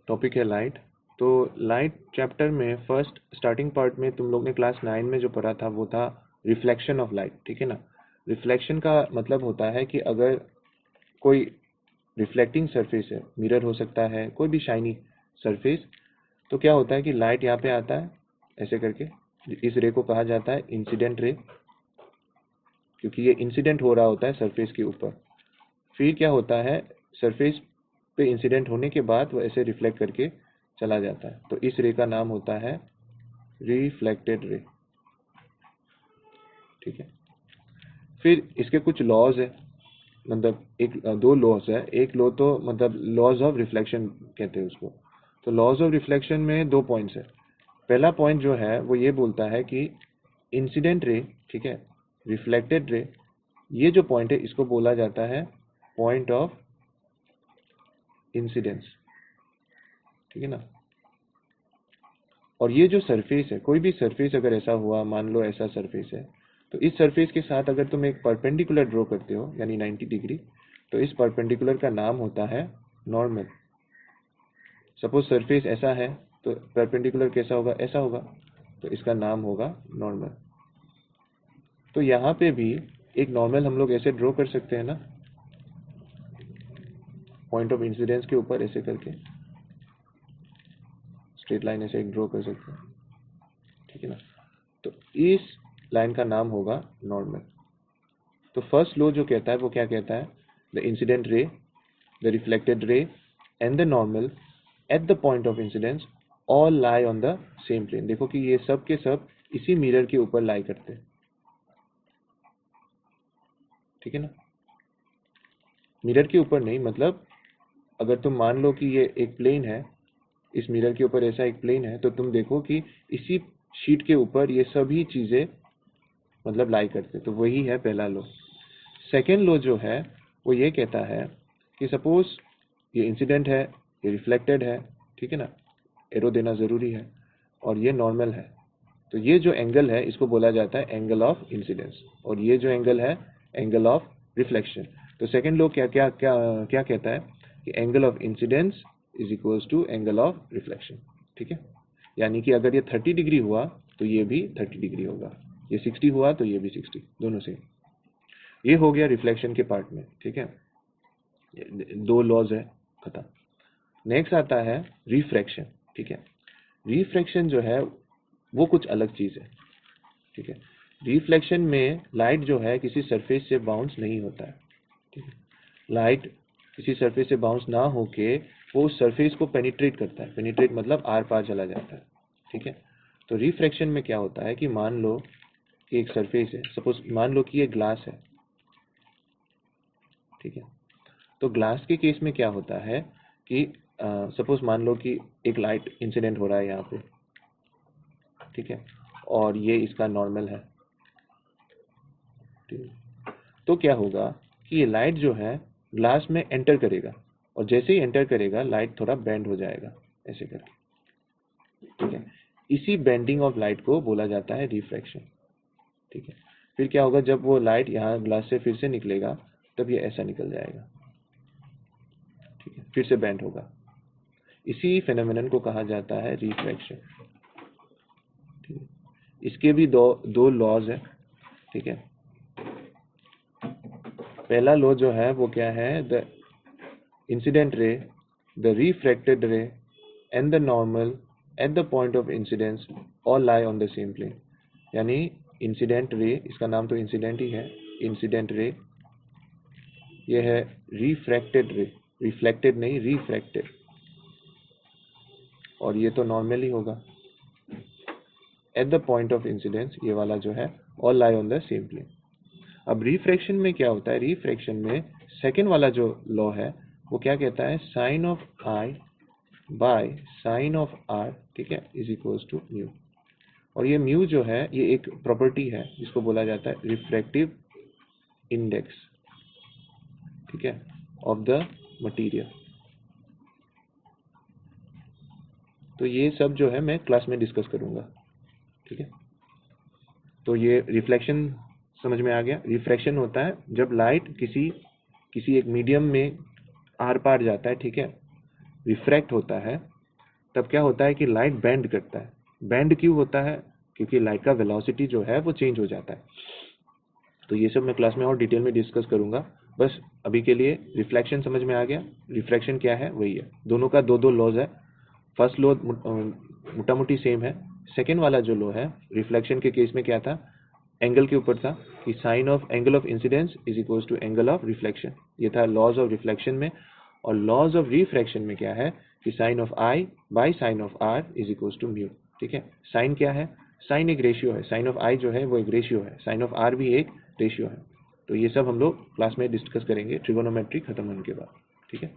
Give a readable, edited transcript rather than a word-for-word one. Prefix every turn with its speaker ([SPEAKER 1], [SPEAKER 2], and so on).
[SPEAKER 1] Topic है light. तो light chapter में फर्स्ट स्टार्टिंग पार्ट में तुम लोग ने क्लास 9 में जो पढ़ा था वो था रिफ्लेक्शन ऑफ लाइट, ठीक है ना। रिफ्लेक्शन का मतलब होता है कि अगर कोई रिफ्लेक्टिंग सरफेस है, मिरर हो सकता है, कोई भी शाइनी सरफेस, तो क्या होता है कि लाइट यहाँ पे आता है ऐसे करके, इस रे को कहा जाता है इंसिडेंट रे, क्योंकि ये इंसिडेंट हो रहा होता है सरफेस के ऊपर। फिर क्या होता है, सरफेस पे इंसिडेंट होने के बाद वो ऐसे रिफ्लेक्ट करके चला जाता है, तो इस रे का नाम होता है रिफ्लेक्टेड रे, ठीक है। फिर इसके कुछ लॉज है, मतलब दो लॉज है। एक लॉ तो मतलब लॉज ऑफ रिफ्लेक्शन कहते हैं उसको। तो लॉज ऑफ रिफ्लेक्शन में दो पॉइंट्स है। पहला पॉइंट जो है वो ये बोलता है कि इंसिडेंट रे, ठीक है, रिफ्लेक्टेड रे, ये जो पॉइंट है इसको बोला जाता है पॉइंट ऑफ इंसिडेंस, ठीक है ना। और ये जो सरफेस है, कोई भी सरफेस अगर ऐसा हुआ, मान लो ऐसा सरफेस है, तो इस सरफेस के साथ अगर तुम एक परपेंडिकुलर ड्रॉ करते हो यानी 90 डिग्री, तो इस परपेंडिकुलर का नाम होता है नॉर्मल। सपोज सरफेस ऐसा है तो परपेंडिकुलर कैसा होगा, ऐसा होगा, तो इसका नाम होगा नॉर्मल। तो यहाँ पे भी एक नॉर्मल हम लोग ऐसे ड्रॉ कर सकते हैं ना, पॉइंट ऑफ इंसिडेंस के ऊपर ऐसे करके स्ट्रेट लाइन ऐसे एक ड्रॉ कर सकते हैं, ठीक है ना। तो इस लाइन का नाम होगा नॉर्मल। तो फर्स्ट लॉ जो कहता है वो क्या कहता है, the incident ray, the reflected ray and the normal at the point of incidence all lie on the same plane. देखो कि ये सब के सब इसी मिरर के ऊपर लाई करते हैं, ठीक है ना। मिरर के ऊपर नहीं, मतलब अगर तुम मान लो कि ये एक प्लेन है, इस मिरर के ऊपर ऐसा एक प्लेन है, तो तुम देखो कि इसी शीट के ऊपर ये सभी चीजें मतलब लाई करते, तो वही है पहला लॉ। सेकेंड लॉ जो है वो ये कहता है कि सपोज ये इंसिडेंट है, ये रिफ्लेक्टेड है, ठीक है ना, एरो देना जरूरी है, और ये नॉर्मल है। तो ये जो एंगल है इसको बोला जाता है एंगल ऑफ इंसिडेंस, और ये जो एंगल है एंगल ऑफ रिफ्लेक्शन। तो सेकेंड लॉ क्या क्या क्या क्या कहता है कि angle of incidence is equals to angle of reflection, ठीक है। यानी कि अगर ये 30 डिग्री हुआ तो ये भी 30 डिग्री होगा, ये 60 हुआ तो ये भी 60, दोनों से। ये हो गया रिफ्लेक्शन के पार्ट में, ठीक है। दो लॉज है, खत्म। नेक्स्ट आता है रिफ्रैक्शन, ठीक है। रिफ्रैक्शन जो है वो कुछ अलग चीज है, ठीक है। रिफ्लेक्शन में लाइट जो है किसी सरफेस से बाउंस नहीं होता है, ठीक है। लाइट किसी सरफेस से बाउंस ना होके वो उस सरफेस को पेनिट्रेट करता है, पेनिट्रेट मतलब आर पार चला जाता है, ठीक है। तो रिफ्रैक्शन में क्या होता है कि मान लो कि एक सरफेस है, सपोज मान लो कि ये ग्लास है, ठीक है। तो ग्लास के केस में क्या होता है कि सपोज मान लो कि एक लाइट इंसिडेंट हो रहा है यहाँ पे, ठीक है, और ये इसका नॉर्मल है, ठीक है। तो क्या होगा कि ये लाइट जो है ग्लास में एंटर करेगा, और जैसे ही एंटर करेगा लाइट थोड़ा बेंड हो जाएगा ऐसे करके, ठीक है। इसी बेंडिंग ऑफ लाइट को बोला जाता है रिफ्रैक्शन, ठीक है। फिर क्या होगा, जब वो लाइट यहाँ ग्लास से फिर से निकलेगा तब ये ऐसा निकल जाएगा, ठीक है, फिर से बेंड होगा। इसी फेनोमेनन को कहा जाता है रिफ्रैक्शन, ठीक है। इसके भी दो लॉज है, ठीक है। पहला लॉ जो है वो क्या है, the incident ray, the refracted ray and the normal at the point of incidence all lie on the same plane. यानी इंसिडेंट रे, इसका नाम तो इंसिडेंट ही है, इंसिडेंट रे, ये है रिफ्रैक्टेड रे, रिफ्लेक्टेड नहीं, रिफ्रैक्टेड, और ये तो नॉर्मल ही होगा at the point of incidence, ये वाला जो है all lie on the same plane. अब रिफ्रैक्शन में क्या होता है, रिफ्रैक्शन में सेकेंड वाला जो लॉ है वो क्या कहता है, sine of i by sine of r, ठीक है, इज इक्वल्स टू म्यू। और ये म्यू जो है ये एक प्रॉपर्टी है जिसको बोला जाता है रिफ्रैक्टिव इंडेक्स, ठीक है, ऑफ द मटेरियल। तो ये सब जो है मैं क्लास में डिस्कस करूंगा, ठीक है। तो ये रिफ्लेक्शन समझ में आ गया। रिफ्रैक्शन होता है जब लाइट किसी एक मीडियम में आर पार जाता है, ठीक है, रिफ्रैक्ट होता है, तब क्या होता है कि लाइट बेंड करता है। बेंड क्यों होता है? क्योंकि लाइट का वेलोसिटी जो है वो चेंज हो जाता है। तो ये सब मैं क्लास में और डिटेल में डिस्कस करूंगा। बस अभी के लिए रिफ्लेक्शन समझ में आ गया। रिफ्रैक्शन क्या है? वही है, दोनों का दो दो लॉज है। फर्स्ट लॉ मोटा मोटी सेम है। सेकेंड वाला जो लॉ है रिफ्लेक्शन के केस में क्या था? एंगल के ऊपर था कि sine of angle of incidence is equal to angle of reflection. ये था लॉज ऑफ रिफ्लेक्शन में। और लॉज ऑफ रिफ्रैक्शन में क्या है कि sine of i by sine of r is equal to mu. ठीक है, साइन क्या है? साइन एक रेशियो है, साइन ऑफ आई जो है वो एक रेशियो है, साइन ऑफ आर भी एक रेशियो है। तो ये सब हम लोग क्लास में डिस्कस करेंगे ट्रिगोनोमेट्री खत्म होने के बाद। ठीक है।